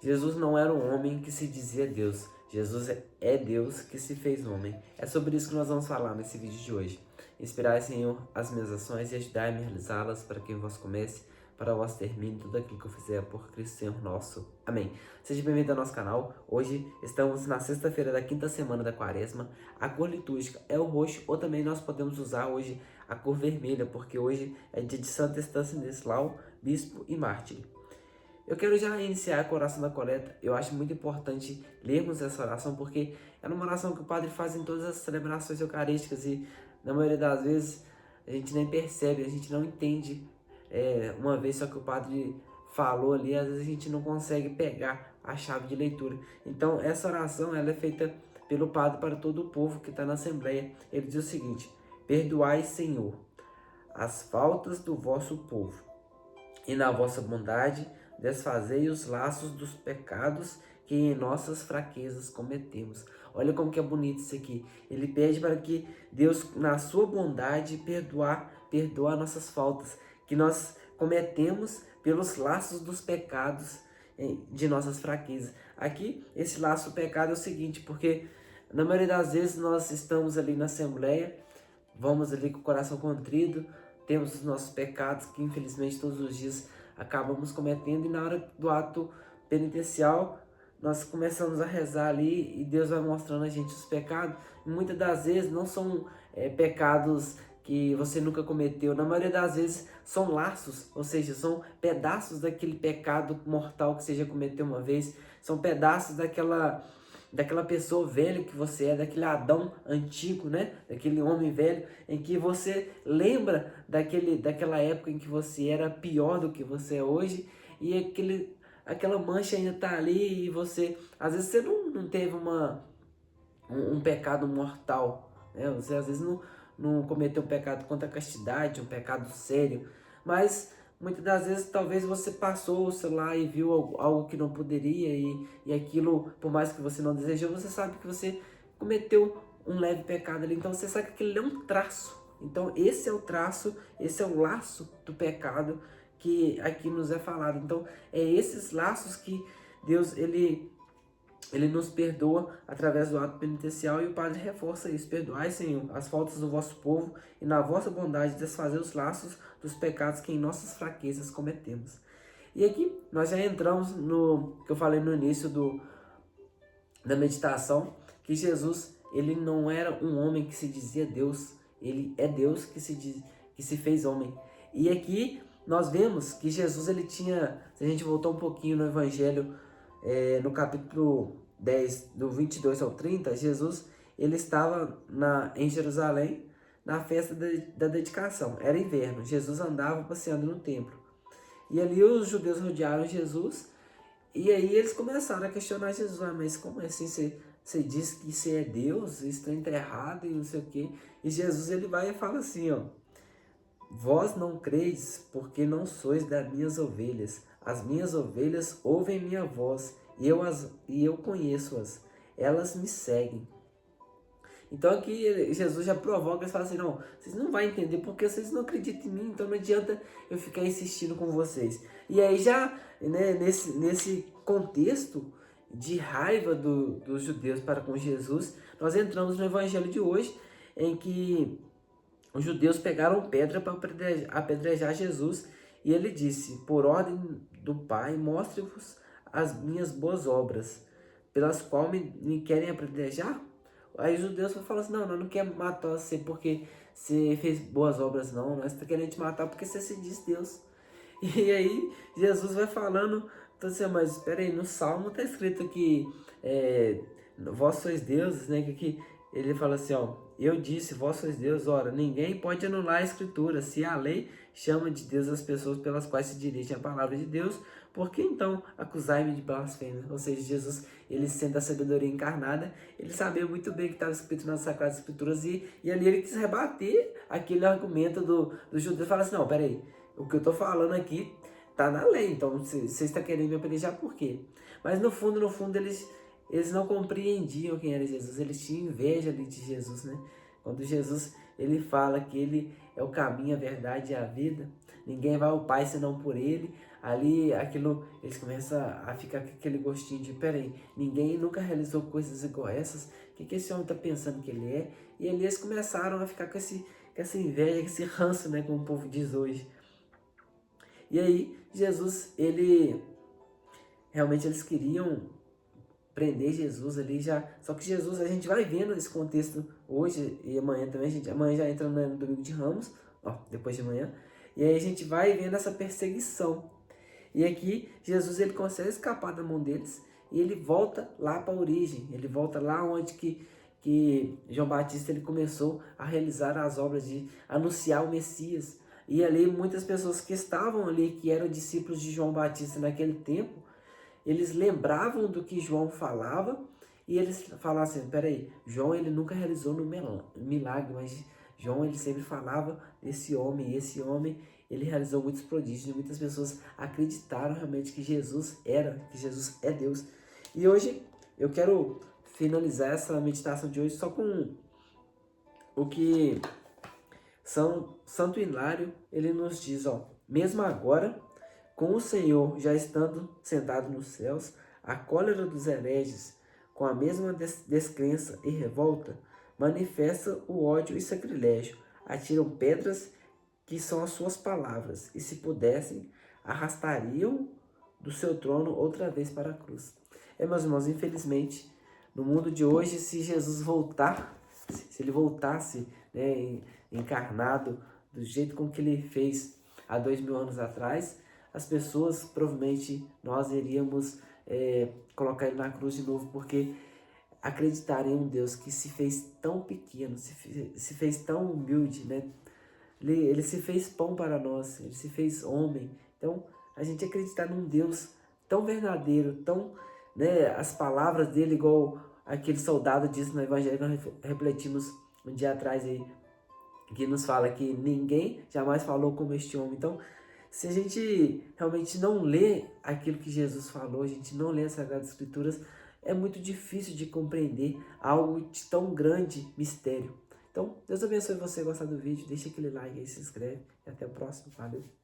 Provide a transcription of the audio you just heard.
Jesus não era um homem que se dizia Deus. Jesus é Deus que se fez homem. É sobre isso que nós vamos falar nesse vídeo de hoje. Inspirai, Senhor, as minhas ações e ajudai-me a realizá-las para que vós comece, para vós termine tudo aquilo que eu fizer por Cristo Senhor nosso. Amém. Seja bem-vindo ao nosso canal. Hoje estamos na sexta-feira da quinta semana da quaresma. A cor litúrgica é o roxo, ou também nós podemos usar hoje a cor vermelha, porque hoje é dia de Santo Estanislao, bispo e mártir. Eu quero já iniciar com a oração da coleta. Eu acho muito importante lermos essa oração, porque é uma oração que o padre faz em todas as celebrações eucarísticas e, na maioria das vezes, a gente nem percebe, a gente não entende uma vez só que o padre falou ali, às vezes a gente não consegue pegar a chave de leitura. Então, essa oração ela é feita pelo padre para todo o povo que está na Assembleia. Ele diz o seguinte: perdoai, Senhor, as faltas do vosso povo, e na vossa bondade desfazei os laços dos pecados que em nossas fraquezas cometemos. Olha como que é bonito isso aqui. Ele pede para que Deus, na sua bondade, perdoa nossas faltas que nós cometemos pelos laços dos pecados de nossas fraquezas. Aqui, esse laço do pecado é o seguinte, porque na maioria das vezes nós estamos ali na Assembleia, vamos ali com o coração contrito, temos os nossos pecados que infelizmente todos os dias acabamos cometendo, e na hora do ato penitencial nós começamos a rezar ali e Deus vai mostrando a gente os pecados. E muitas das vezes não são pecados que você nunca cometeu, na maioria das vezes são laços, ou seja, são pedaços daquele pecado mortal que você já cometeu uma vez, são pedaços daquela pessoa velha que você é, daquele Adão antigo, né? Daquele homem velho, em que você lembra daquela época em que você era pior do que você é hoje, e aquela mancha ainda tá ali, e você, às vezes você não teve um pecado mortal, né? Você às vezes não cometeu um pecado contra a castidade, um pecado sério, mas muitas das vezes talvez você passou o celular e viu algo que não poderia, e aquilo, por mais que você não desejou, você sabe que você cometeu um leve pecado ali, então você sabe que aquilo é um traço. Então esse é o traço, esse é o laço do pecado que aqui nos é falado. Então é esses laços que Deus ele nos perdoa através do ato penitencial, e o padre reforça isso: perdoai, Senhor, as faltas do vosso povo, e na vossa bondade desfazer os laços dos pecados que em nossas fraquezas cometemos. E aqui nós já entramos no que eu falei no início da meditação, que Jesus ele não era um homem que se dizia Deus, ele é Deus que se fez homem. E aqui nós vemos que Jesus ele tinha, se a gente voltar um pouquinho no Evangelho, no capítulo 10, do 22 ao 30, Jesus ele estava em Jerusalém na festa da dedicação. Era inverno, Jesus andava passeando no templo. E ali os judeus rodearam Jesus, e aí eles começaram a questionar Jesus: mas como assim você diz que você é Deus? Isso está errado e não sei o quê. E Jesus ele vai e fala assim, ó: vós não creis porque não sois das minhas ovelhas. As minhas ovelhas ouvem minha voz, e eu conheço-as. Elas me seguem. Então aqui Jesus já provoca, eles falam assim: não, vocês não vão entender porque vocês não acreditam em mim, então não adianta eu ficar insistindo com vocês. E aí já, né, nesse contexto de raiva dos judeus para com Jesus, nós entramos no evangelho de hoje, em que os judeus pegaram pedra para apedrejar Jesus, e ele disse: por ordem do Pai, mostre-vos as minhas boas obras, pelas quais me querem apedrejar. Aí os judeus falam assim: não, nós não queremos matar você porque você fez boas obras, não, nós estamos querendo te matar porque você se diz Deus. E aí Jesus vai falando, então assim: mas espera aí, no Salmo está escrito que vós sois deuses, né? Que ele fala assim, ó: eu disse, vós sois Deus. Ora, ninguém pode anular a escritura, se a lei chama de Deus as pessoas pelas quais se dirige a palavra de Deus, por que então acusai-me de blasfêmia? Ou seja, Jesus, ele sendo a sabedoria encarnada, ele sabia muito bem o que estava escrito nas Sagradas Escrituras, e ali ele quis rebater aquele argumento do judeu. Fala assim: não, peraí, o que eu estou falando aqui tá na lei, então você está querendo me apedrejar por quê? Mas no fundo, eles não compreendiam quem era Jesus, eles tinham inveja ali de Jesus, né? Quando Jesus ele fala que ele é o caminho, a verdade e a vida, ninguém vai ao Pai senão por ele. ali aquilo, eles começam a ficar com aquele gostinho de, peraí, ninguém nunca realizou coisas igual essas, o que esse homem está pensando que ele é? E ali eles começaram a ficar com essa inveja, com esse ranço, né, como o povo diz hoje. E aí Jesus, realmente eles queriam prender Jesus ali já, só que Jesus, a gente vai vendo esse contexto hoje e amanhã também, amanhã já entra no domingo de Ramos, ó, depois de amanhã, e aí a gente vai vendo essa perseguição. E aqui Jesus ele consegue escapar da mão deles e ele volta lá para a origem, ele volta lá onde que João Batista ele começou a realizar as obras de anunciar o Messias. E ali muitas pessoas que estavam ali, que eram discípulos de João Batista naquele tempo, eles lembravam do que João falava e eles falavam assim, peraí, João ele nunca realizou no milagre, mas João ele sempre falava desse homem, e esse homem ele realizou muitos prodígios, e muitas pessoas acreditaram realmente que Jesus é Deus. E hoje eu quero finalizar essa meditação de hoje só com o que Santo Hilário ele nos diz, ó, mesmo agora, com o Senhor já estando sentado nos céus, a cólera dos hereges, com a mesma descrença e revolta, manifesta o ódio e sacrilégio, atiram pedras que são as suas palavras, e se pudessem, arrastariam do seu trono outra vez para a cruz. Meus irmãos, infelizmente, no mundo de hoje, se Jesus voltar, se ele voltasse, né, encarnado do jeito com que ele fez há 2000 anos atrás, as pessoas, provavelmente, nós iríamos colocar ele na cruz de novo, porque acreditar em um Deus que se fez tão pequeno, se fez tão humilde, né? Ele se fez pão para nós, ele se fez homem. Então, a gente acreditar num Deus tão verdadeiro, tão, né, as palavras dele, igual aquele soldado disse no Evangelho que nós refletimos um dia atrás aí, que nos fala que ninguém jamais falou como este homem. Então, se a gente realmente não lê aquilo que Jesus falou, a gente não lê as Sagradas Escrituras, é muito difícil de compreender algo de tão grande mistério. Então, Deus abençoe você, gostar do vídeo, deixa aquele like aí, se inscreve e até o próximo. Valeu!